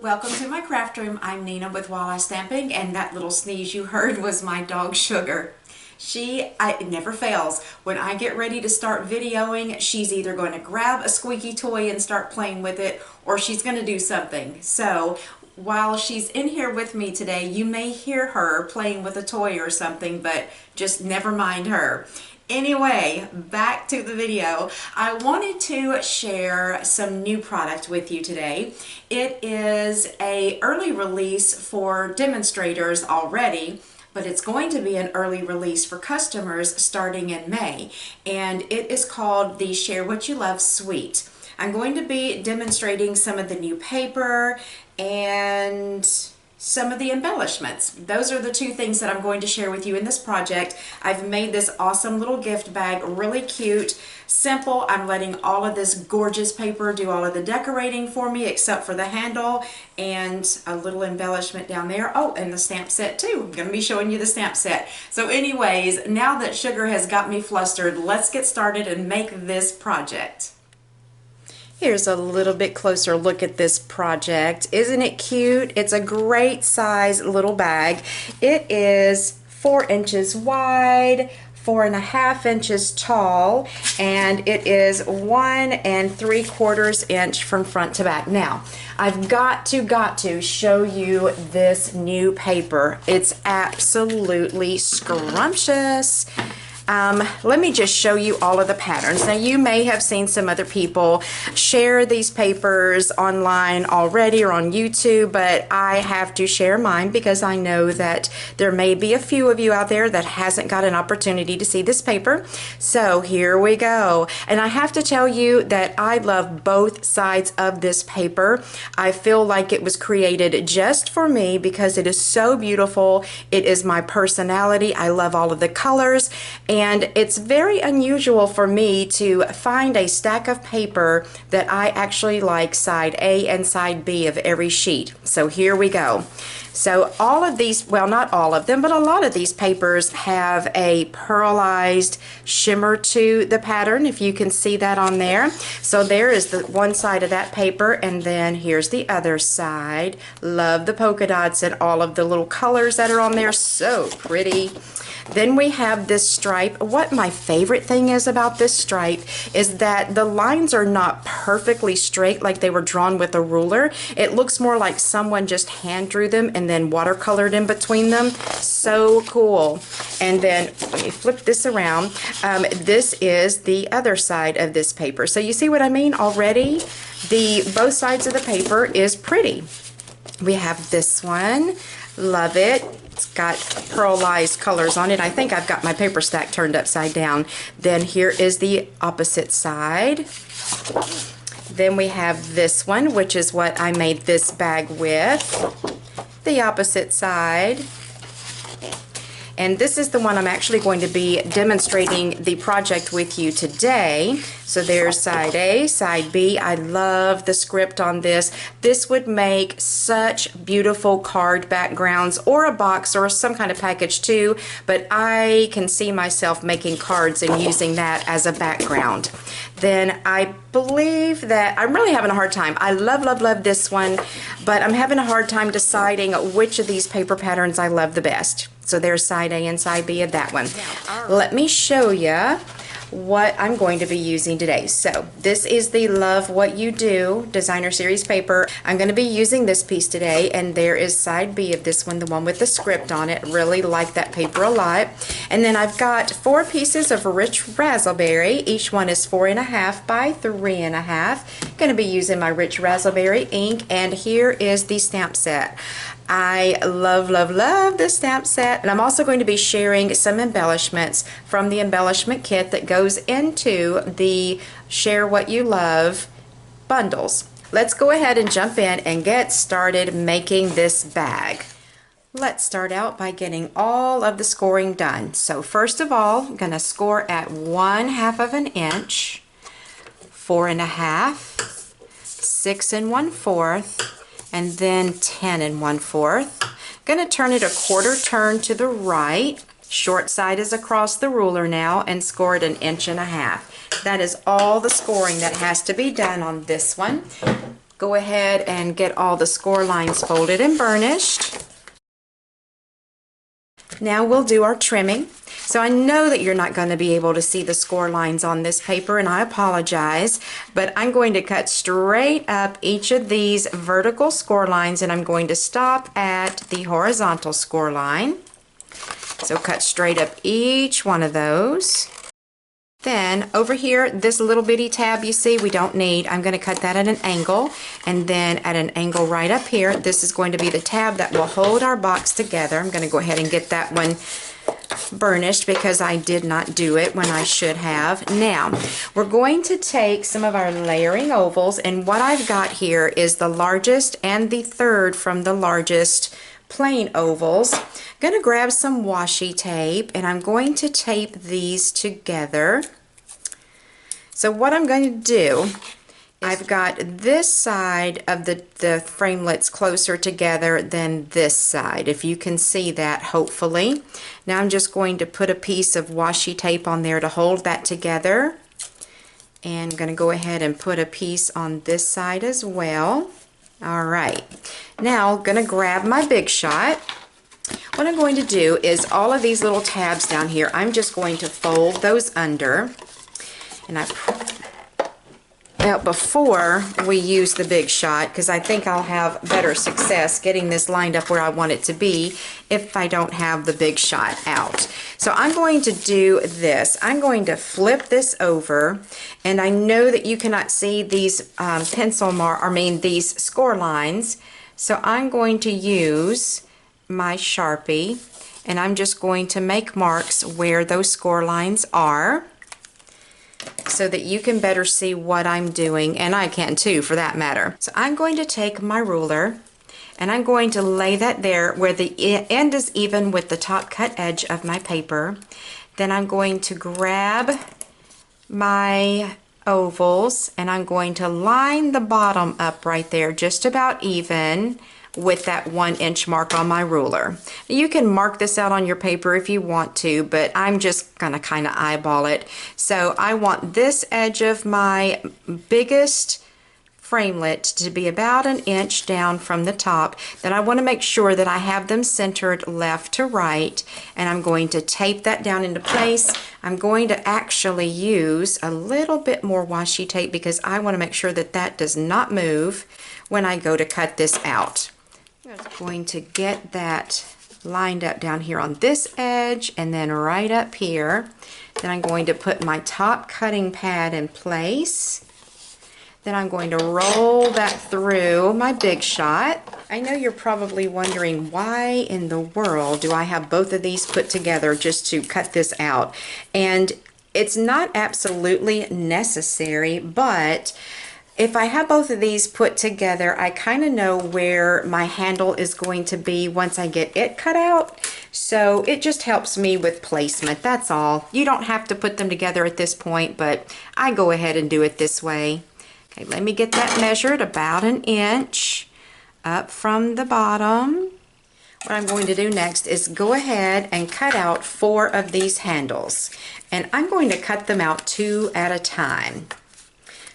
welcome to my craft room. I'm Nina with Walla Stamping, and that little sneeze you heard was my dog Sugar. It never fails. When I get ready to start videoing, she's either going to grab a squeaky toy and start playing with it, or she's going to do something. So while she's in here with me today, you may hear her playing with a toy or something, but just never mind her. Anyway, back to the video. I wanted to share some new product with you today. It is an early release for demonstrators already, but it's going to be an early release for customers starting in May, and it is called the Share What You Love Suite. I'm going to be demonstrating some of the new paper and some of the embellishments. Those are the two things that I'm going to share with you in this project. I've made this awesome little gift bag, really cute, simple. I'm letting all of this gorgeous paper do all of the decorating for me except for the handle and a little embellishment down there. Oh, and the stamp set too. I'm going to be showing you the stamp set. So anyways, now that Sugar has got me flustered, let's get started and make this project. Here's a little bit closer look at this project. Isn't it cute? It's a great size little bag. It is 4 inches wide, 4.5 inches tall, and it is 1 3/4 inch from front to back. Now, I've got to show you this new paper. It's absolutely scrumptious. Let me just show you all of the patterns. Now, you may have seen some other people share these papers online already or on YouTube, but I have to share mine because I know that there may be a few of you out there that hasn't got an opportunity to see this paper. So here we go. And I have to tell you that I love both sides of this paper. I feel like it was created just for me because it is so beautiful. It is my personality. I love all of the colors. And it's very unusual for me to find a stack of paper that I actually like side A and side B of every sheet. So here we go. So all of these, well, not all of them, but a lot of these papers have a pearlized shimmer to the pattern, if you can see that on there. So there is the one side of that paper, and then here's the other side. Love the polka dots and all of the little colors that are on there. So pretty. Then we have this stripe. What my favorite thing is about this stripe is that the lines are not perfectly straight like they were drawn with a ruler. It looks more like someone just hand drew them and then watercolored in between them. So cool. And then let me flip this around. This is the other side of this paper. So you see what I mean already? Both sides of the paper is pretty. We have this one. Love it. It's got pearlized colors on it. I think I've got my paper stack turned upside down. Then here is the opposite side. Then we have this one, which is what I made this bag with. The opposite side. And this is the one I'm actually going to be demonstrating the project with you today. So there's side A, side B. I love the script on this. This would make such beautiful card backgrounds, or a box or some kind of package too, but I can see myself making cards and using that as a background. Then I believe that I'm really having a hard time. I love, love, love this one, but I'm having a hard time deciding which of these paper patterns I love the best. So there's side A and side B of that one. Let me show you what I'm going to be using today. So this is the Love What You Do Designer Series paper. I'm going to be using this piece today, and there is side B of this one, the one with the script on it. Really like that paper a lot. And then I've got 4 pieces of rich raspberry. Each one is 4.5 by 3.5. Going to be using my rich raspberry ink, and here is the stamp set. I love, love, love this stamp set, and I'm also going to be sharing some embellishments from the embellishment kit that goes into the Share What You Love bundles. Let's go ahead and jump in and get started making this bag. Let's start out by getting all of the scoring done. So first of all, I'm going to score at 1/2 inch, 4.5, 6 1/4, and then 10 1/4. Going to turn it a 1/4 turn to the right. Short side is across the ruler now, and score it 1.5 inches. That is all the scoring that has to be done on this one. go ahead and get all the score lines folded and burnished. Now we'll do our trimming. So I know that you're not going to be able to see the score lines on this paper, and I apologize, but I'm going to cut straight up each of these vertical score lines, and I'm going to stop at the horizontal score line. So cut straight up each one of those. Then over here, this little bitty tab you see we don't need, I'm going to cut that at an angle, and then at an angle right up here, this is going to be the tab that will hold our box together. I'm going to go ahead and get that one burnished because I did not do it when I should have. Now we're going to take some of our layering ovals, and what I've got here is the largest and the third from the largest plain ovals. I'm going to grab some washi tape, and I'm going to tape these together. So what I'm going to do, I've got this side of the framelits closer together than this side, if you can see that, hopefully. Now I'm just going to put a piece of washi tape on there to hold that together, and I'm going to go ahead and put a piece on this side as well. Alright, now I'm going to grab my Big Shot. What I'm going to do is all of these little tabs down here, I'm just going to fold those under. And now before we use the Big Shot, because I think I'll have better success getting this lined up where I want it to be if I don't have the Big Shot out. So I'm going to do this. I'm going to flip this over, and I know that you cannot see these these score lines, so I'm going to use my Sharpie, and I'm just going to make marks where those score lines are, so that you can better see what I'm doing, and I can too for that matter. So I'm going to take my ruler, and I'm going to lay that there where the end is even with the top cut edge of my paper. Then I'm going to grab my ovals, and I'm going to line the bottom up right there just about even with that 1-inch mark on my ruler. You can mark this out on your paper if you want to, but I'm just gonna kind of eyeball it. So I want this edge of my biggest framelit to be about 1 inch down from the top. Then I want to make sure that I have them centered left to right, and I'm going to tape that down into place. I'm going to actually use a little bit more washi tape because I want to make sure that that does not move when I go to cut this out. I'm going to get that lined up down here on this edge and then right up here. Then I'm going to put my top cutting pad in place. Then I'm going to roll that through my Big Shot. I know you're probably wondering, why in the world do I have both of these put together just to cut this out? And it's not absolutely necessary, but if I have both of these put together, I kind of know where my handle is going to be once I get it cut out. So it just helps me with placement, that's all. You don't have to put them together at this point, but I go ahead and do it this way. Okay, let me get that measured about 1 inch up from the bottom. What I'm going to do next is go ahead and cut out 4 of these handles. And I'm going to cut them out 2 at a time.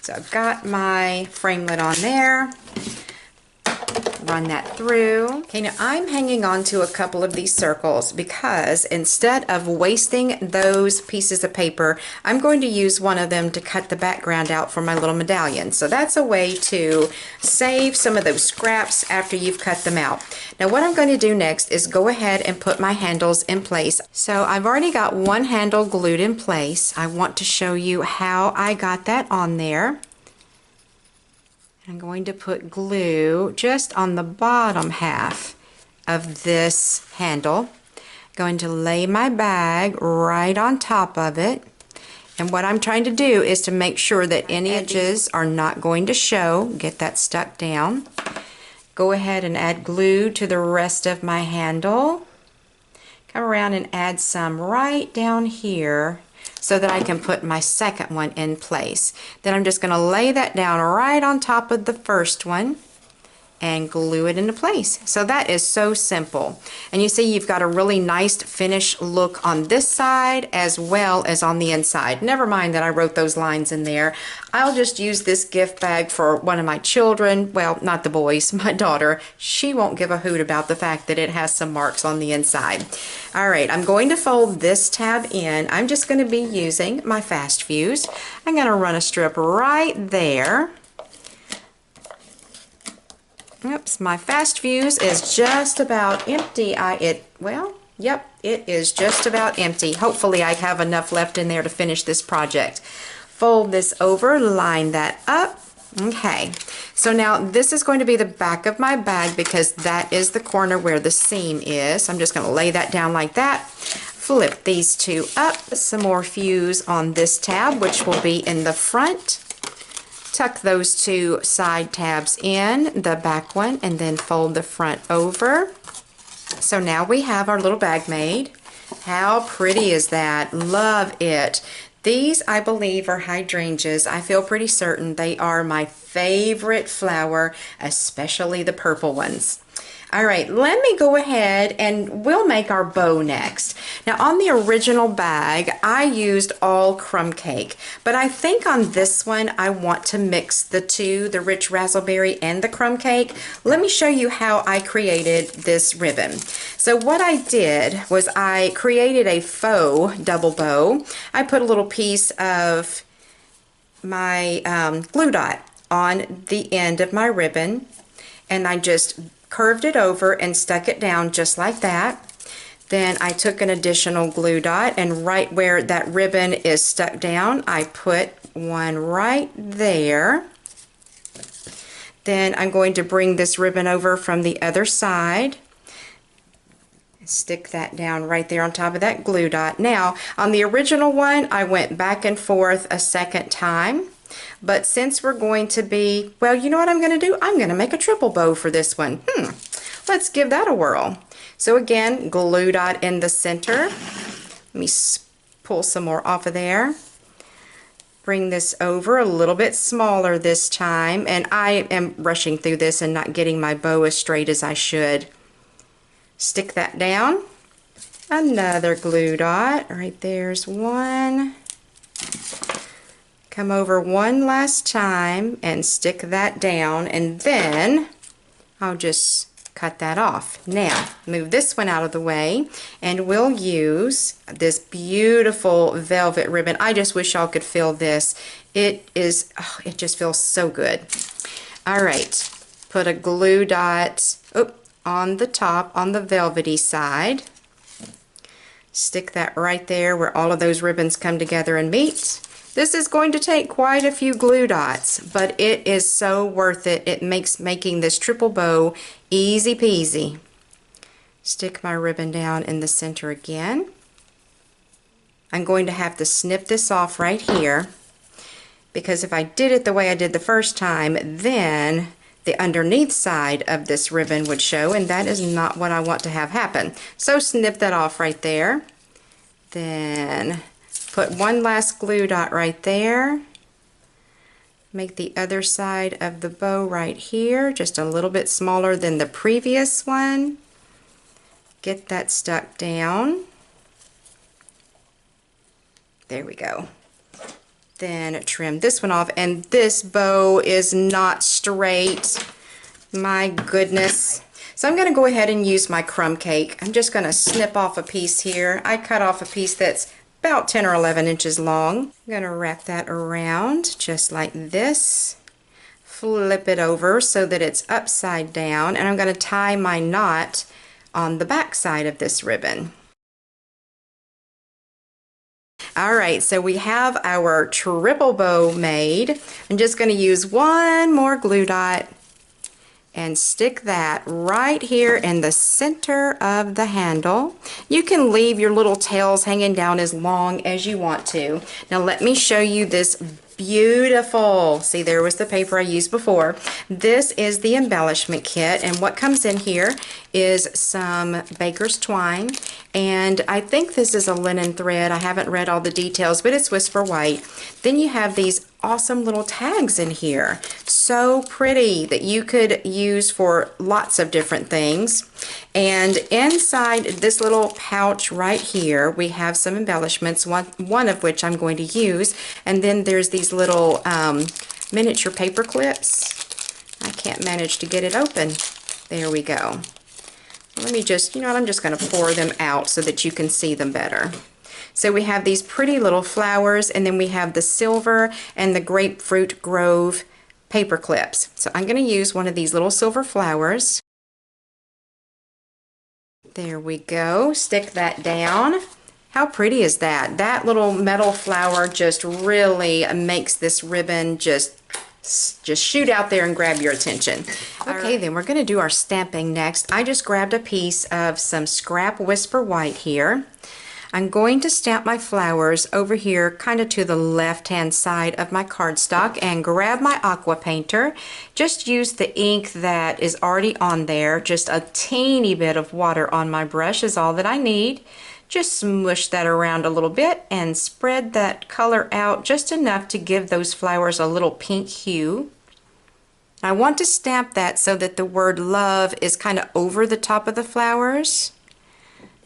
So I've got my framelit on there. Run that through. Okay, now I'm hanging on to a couple of these circles because instead of wasting those pieces of paper, I'm going to use one of them to cut the background out for my little medallion. So that's a way to save some of those scraps after you've cut them out. Now what I'm going to do next is go ahead and put my handles in place. So I've already got one handle glued in place. I want to show you how I got that on there. I'm going to put glue just on the bottom half of this handle. Going to lay my bag right on top of it. And what I'm trying to do is to make sure that any edges are not going to show. Get that stuck down. Go ahead and add glue to the rest of my handle. Come around and add some right down here, so that I can put my second one in place. Then I'm just going to lay that down right on top of the first one, and glue it into place. So that is so simple. And you see you've got a really nice finished look on this side as well as on the inside. Never mind that I wrote those lines in there. I'll just use this gift bag for one of my children. Well, not the boys, my daughter. She won't give a hoot about the fact that it has some marks on the inside. All right, I'm going to fold this tab in. I'm just going to be using my fast fuse. I'm going to run a strip right there. Oops, my fast fuse is just about empty. Yep, it is just about empty. Hopefully I have enough left in there to finish this project. Fold this over, line that up. Okay, so now this is going to be the back of my bag because that is the corner where the seam is. I'm just going to lay that down like that. Flip these two up, some more fuse on this tab, which will be in the front. Tuck those two side tabs in, the back one, and then fold the front over. So now we have our little bag made. How pretty is that? Love it. These, I believe, are hydrangeas. I feel pretty certain they are my favorite flower, especially the purple ones. All right, let me go ahead and we'll make our bow next. Now on the original bag, I used all crumb cake, but I think on this one, I want to mix the two, the rich razzleberry and the crumb cake. Let me show you how I created this ribbon. So what I did was I created a faux double bow. I put a little piece of my glue dot on the end of my ribbon, and I just curved it over and stuck it down just like that. Then I took an additional glue dot, and right where that ribbon is stuck down, I put one right there. Then I'm going to bring this ribbon over from the other side. Stick that down right there on top of that glue dot. Now, on the original one, I went back and forth a second time. But since we're going to be, well, you know what I'm going to do? I'm going to make a triple bow for this one. Let's give that a whirl. So again, glue dot in the center. Let me pull some more off of there. Bring this over a little bit smaller this time. And I am rushing through this and not getting my bow as straight as I should. Stick that down. Another glue dot. Right there's one. Come over one last time and stick that down, and then I'll just cut that off. Now move this one out of the way, and we'll use this beautiful velvet ribbon. I just wish y'all could feel this. It just feels so good. All right, put a glue dot on the top on the velvety side. Stick that right there where all of those ribbons come together and meet. This is going to take quite a few glue dots, but it is so worth it. It makes making this triple bow easy peasy. Stick my ribbon down in the center again. I'm going to have to snip this off right here, because if I did it the way I did the first time, then the underneath side of this ribbon would show, and that is not what I want to have happen. So snip that off right there. Then put one last glue dot right there. Make the other side of the bow right here just a little bit smaller than the previous one. Get that stuck down. There we go. Then trim this one off, and this bow is not straight. My goodness. So I'm going to go ahead and use my crumb cake. I'm just going to snip off a piece here. I cut off a piece that's about 10 or 11 inches long. I'm going to wrap that around just like this. Flip it over so that it's upside down, and I'm going to tie my knot on the back side of this ribbon. Alright, so we have our triple bow made. I'm just going to use one more glue dot and stick that right here in the center of the handle. You can leave your little tails hanging down as long as you want to. Now let me show you this beautiful, see, there was the paper I used before. This is the embellishment kit, and what comes in here is some baker's twine, and I think this is a linen thread. I haven't read all the details, but it's Whisper White. Then you have these awesome little tags in here. So so pretty that you could use for lots of different things. And inside this little pouch right here, we have some embellishments, one of which I'm going to use. And then there's these little miniature paper clips. I can't manage to get it open. There we go. Let me just, you know what, I'm just going to pour them out so that you can see them better. So we have these pretty little flowers, and then we have the silver and the grapefruit grove paper clips. So I'm going to use one of these little silver flowers. There we go. Stick that down. How pretty is that? That little metal flower just really makes this ribbon just shoot out there and grab your attention. Okay, then we're going to do our stamping next. I just grabbed a piece of some scrap Whisper White here. I'm going to stamp my flowers over here kind of to the left hand side of my cardstock and grab my aqua painter. Just use the ink that is already on there. Just a teeny bit of water on my brush is all that I need. Just smush that around a little bit and spread that color out just enough to give those flowers a little pink hue. I want to stamp that so that the word love is kind of over the top of the flowers.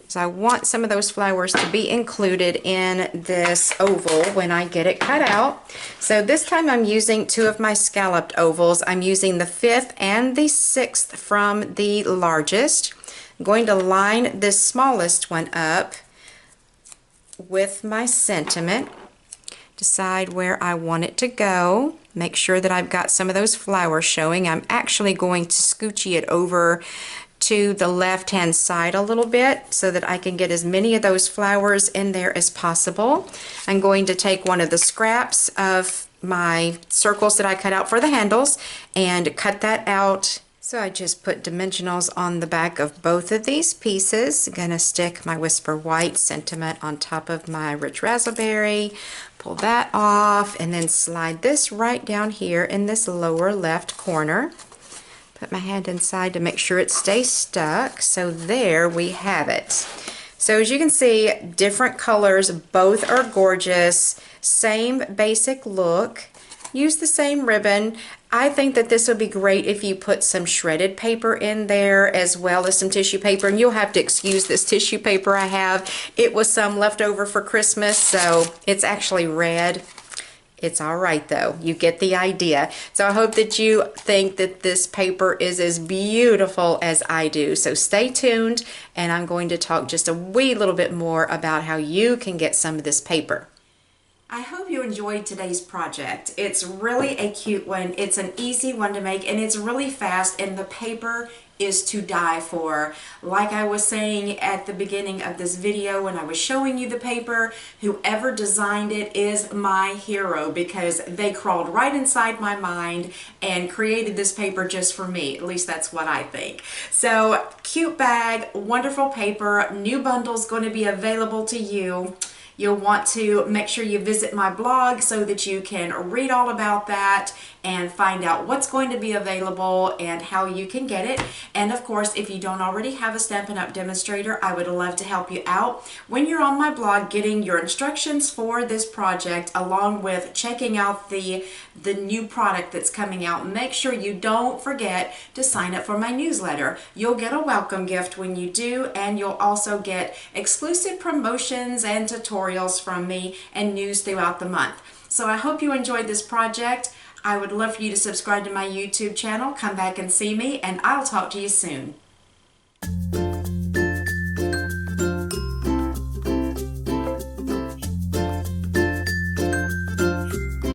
So I want some of those flowers to be included in this oval when I get it cut out. So this time I'm using two of my scalloped ovals. I'm using the 5th and the 6th from the largest. I'm going to line this smallest one up with my sentiment. Decide where I want it to go. Make sure that I've got some of those flowers showing. I'm actually going to scoochie it over to the left hand side a little bit so that I can get as many of those flowers in there as possible. I'm going to take one of the scraps of my circles that I cut out for the handles and cut that out. So I just put dimensionals on the back of both of these pieces. I'm gonna stick my Whisper White sentiment on top of my Rich Razzleberry, pull that off, and then slide this right down here in this lower left corner. Put my hand inside to make sure it stays stuck. So there we have it. So as you can see, different colors, both are gorgeous, same basic look. Use the same ribbon. I think that this would be great if you put some shredded paper in there as well as some tissue paper, and you'll have to excuse this tissue paper I have. It was some left over for Christmas, so it's actually red. It's all right though, you get the idea. So I hope that you think that this paper is as beautiful as I do. So stay tuned, and I'm going to talk just a wee little bit more about how you can get some of this paper. I hope you enjoyed today's project. It's really a cute one. It's an easy one to make, and it's really fast, and the paper is to die for. Like I was saying at the beginning of this video when I was showing you the paper, whoever designed it is my hero, because they crawled right inside my mind and created this paper just for me. At least that's what I think. So cute bag, wonderful paper, new bundles going to be available to you. You'll want to make sure you visit my blog so that you can read all about that and find out what's going to be available and how you can get it. And of course, if you don't already have a Stampin' Up! Demonstrator, I would love to help you out when you're on my blog getting your instructions for this project, along with checking out the new product that's coming out. Make sure you don't forget to sign up for my newsletter. You'll get a welcome gift when you do, and you'll also get exclusive promotions and tutorials from me and news throughout the month. So I hope you enjoyed this project. I would love for you to subscribe to my YouTube channel, come back and see me, and I'll talk to you soon.